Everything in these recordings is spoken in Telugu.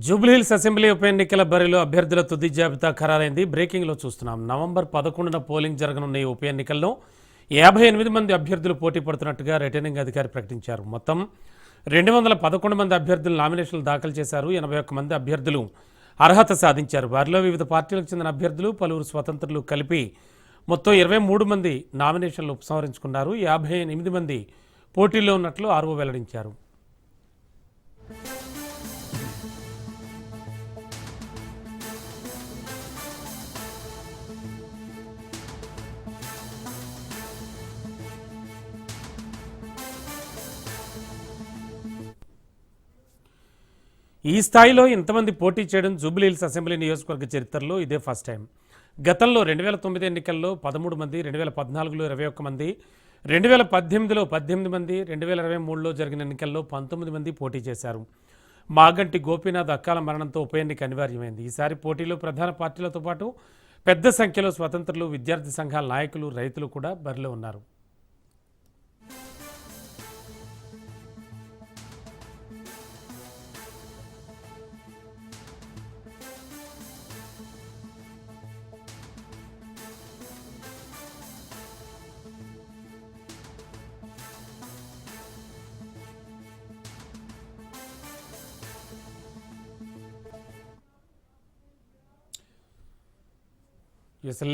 జూబ్లీహిల్స్ అసెంబ్లీ ఉప ఎన్నికల బరిలో అభ్యర్థుల తుది జాబితా ఖరారైంది. బ్రేకింగ్లో చూస్తున్నాం. నవంబర్ 11న పోలింగ్ జరగనున్న ఈ ఉప ఎన్నికల్లో 58 మంది అభ్యర్థులు పోటీ పడుతున్నట్టుగా రిటర్నింగ్ అధికారి ప్రకటించారు. మొత్తం 211 మంది అభ్యర్థులు నామినేషన్లు దాఖలు చేశారు. 81 మంది అభ్యర్థులు అర్హత సాధించారు. వారిలో వివిధ పార్టీలకు చెందిన అభ్యర్థులు, పలువురు స్వతంత్రులు కలిపి మొత్తం 23 మంది నామినేషన్లు ఉపసంహరించుకున్నారు. 58 మంది పోటీల్లో ఉన్నట్లు ఆర్ఓ వెల్లడించారు. ఈ స్థాయిలో ఇంతమంది పోటీ చేయడం జూబ్లీహిల్స్ అసెంబ్లీ నియోజకవర్గ చరిత్రలో ఇదే ఫస్ట్ టైం. గతంలో 2009 ఎన్నికల్లో 13 మంది, 2014లో 21 మంది, 2018లో 18 మంది, 2023లో జరిగిన ఎన్నికల్లో 19 మంది పోటీ చేశారు. మాగంటి గోపీనాథ్ అకాల మరణంతో ఉప ఎన్నిక అనివార్యమైంది. ఈసారి పోటీలో ప్రధాన పార్టీలతో పాటు పెద్ద సంఖ్యలో స్వతంత్రులు, విద్యార్థి సంఘాల నాయకులు, రైతులు కూడా బరిలో ఉన్నారు.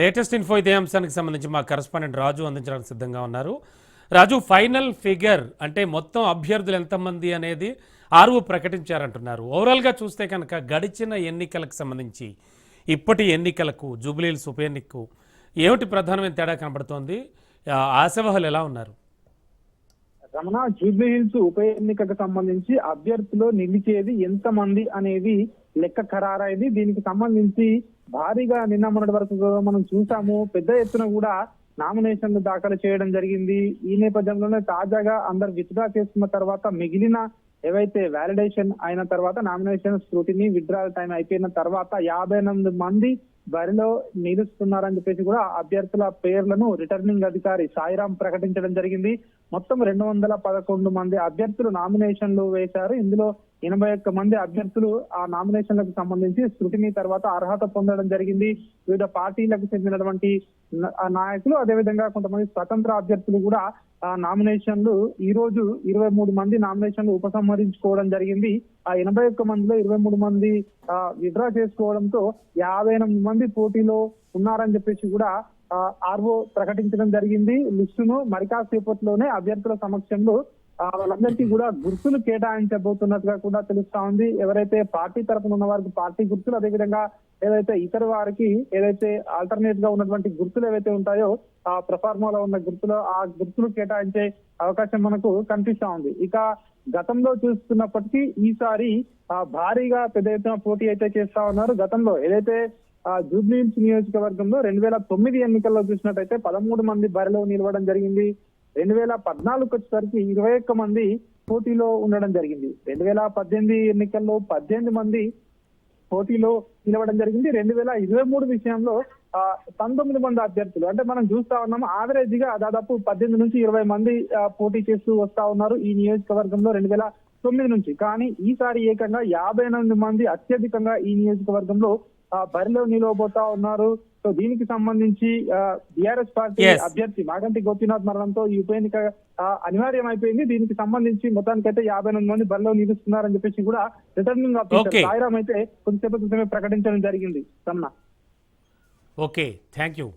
లేటెస్ట్ ఇన్ఫో ఇదే అంశానికి సంబంధించి మా కరెస్పాండెంట్ రాజు అందించడానికి సిద్ధంగా ఉన్నారు. రాజు, ఫైనల్ ఫిగర్ అంటే మొత్తం అభ్యర్థులు ఎంతమంది అనేది ఆర్ఓ ప్రకటించారంటున్నారు. ఓవరాల్గా చూస్తే కనుక గడిచిన ఎన్నికలకు సంబంధించి ఇప్పటి ఎన్నికలకు, జూబ్లీహిల్స్ ఉప ఎన్నికకు ఏమిటి ప్రధానమైన తేడా కనబడుతోంది? ఆశావహులు ఎలా ఉన్నారు? రమణ, జూబ్లీహిల్స్ ఉప ఎన్నికకు సంబంధించి అభ్యర్థులు నిలిచేది ఎంతమంది అనేది లెక్క ఖరారైంది. దీనికి సంబంధించి భారీగా నిన్న మొన్నటి వరకు మనం చూసాము. పెద్ద ఎత్తున కూడా నామినేషన్లు దాఖలు చేయడం జరిగింది. ఈ నేపథ్యంలోనే తాజాగా అందరు విత్డ్రా చేసుకున్న తర్వాత మిగిలిన ఏవైతే వ్యాలిడేషన్ అయిన తర్వాత నామినేషన్ స్క్రూటినీ విత్డ్రాల్ టైం అయిపోయిన తర్వాత 58 మంది బరిలో నిలుస్తున్నారని చెప్పేసి కూడా అభ్యర్థుల పేర్లను రిటర్నింగ్ అధికారి సాయిరాం ప్రకటించడం జరిగింది. మొత్తం 211 మంది అభ్యర్థులు నామినేషన్లు వేశారు. ఇందులో 81 మంది అభ్యర్థులు ఆ నామినేషన్లకు సంబంధించి స్క్రూటినీ తర్వాత అర్హత పొందడం జరిగింది. వివిధ పార్టీలకు చెందినటువంటి నాయకులు, అదేవిధంగా కొంతమంది స్వతంత్ర అభ్యర్థులు కూడా ఆ నామినేషన్లు ఈ రోజు 23 మంది నామినేషన్లు ఉపసంహరించుకోవడం జరిగింది. ఆ 81 మందిలో 23 మంది విత్డ్రా చేసుకోవడంతో 58 మంది పోటీలో ఉన్నారని చెప్పేసి కూడా ఆర్ఓ ప్రకటించడం జరిగింది. లిస్టును మరి కాసేపట్లోనే అభ్యర్థుల సమక్షంలో వాళ్ళందరికీ కూడా గుర్తులు కేటాయించబోతున్నట్టుగా కూడా తెలుస్తా ఉంది. ఎవరైతే పార్టీ తరఫున ఉన్న వారికి పార్టీ గుర్తులు, అదేవిధంగా ఏదైతే ఇతర వారికి ఏదైతే ఆల్టర్నేట్ గా ఉన్నటువంటి గుర్తులు ఏవైతే ఉంటాయో ఆ ప్రఫార్మాలో ఉన్న గుర్తులు, ఆ గుర్తులు కేటాయించే అవకాశం మనకు కనిపిస్తా ఉంది. ఇక గతంలో చూస్తున్నప్పటికీ ఈసారి భారీగా పెద్ద ఎత్తున పోటీ అయితే చేస్తా ఉన్నారు. గతంలో ఏదైతే జూబ్లీహిల్స్ నియోజకవర్గంలో 2009 ఎన్నికల్లో చూసినట్టయితే 13 మంది బరిలో నిలవడం జరిగింది. 2014 వచ్చేసరికి 21 మంది పోటీలో ఉండడం జరిగింది. 2018 ఎన్నికల్లో 18 మంది పోటీలో నిలవడం జరిగింది. 2023 విషయంలో 19 మంది అభ్యర్థులు, అంటే మనం చూస్తా ఉన్నాము యావరేజ్ గా దాదాపు 18 నుంచి 20 మంది పోటీ చేస్తూ వస్తా ఉన్నారు ఈ నియోజకవర్గంలో 2009 నుంచి. కానీ ఈసారి ఏకంగా 58 మంది అత్యధికంగా ఈ నియోజకవర్గంలో బరిలో నిలవబోతా ఉన్నారు. సో దీనికి సంబంధించి బీఆర్ఎస్ పార్టీ అభ్యర్థి మాగంటి గోపీనాథ్ మరణంతో ఈ ఉప ఎన్నిక అనివార్యం అయిపోయింది. దీనికి సంబంధించి మొత్తానికైతే 58 మంది బరిలో నిలుస్తున్నారని చెప్పేసి కూడా రిటర్నింగ్ ఆఫీసర్ సాయిరాం అయితే కొద్దిసేపటి క్రితమే ప్రకటించడం జరిగింది. సన్నా, ఓకే, థ్యాంక్ యూ.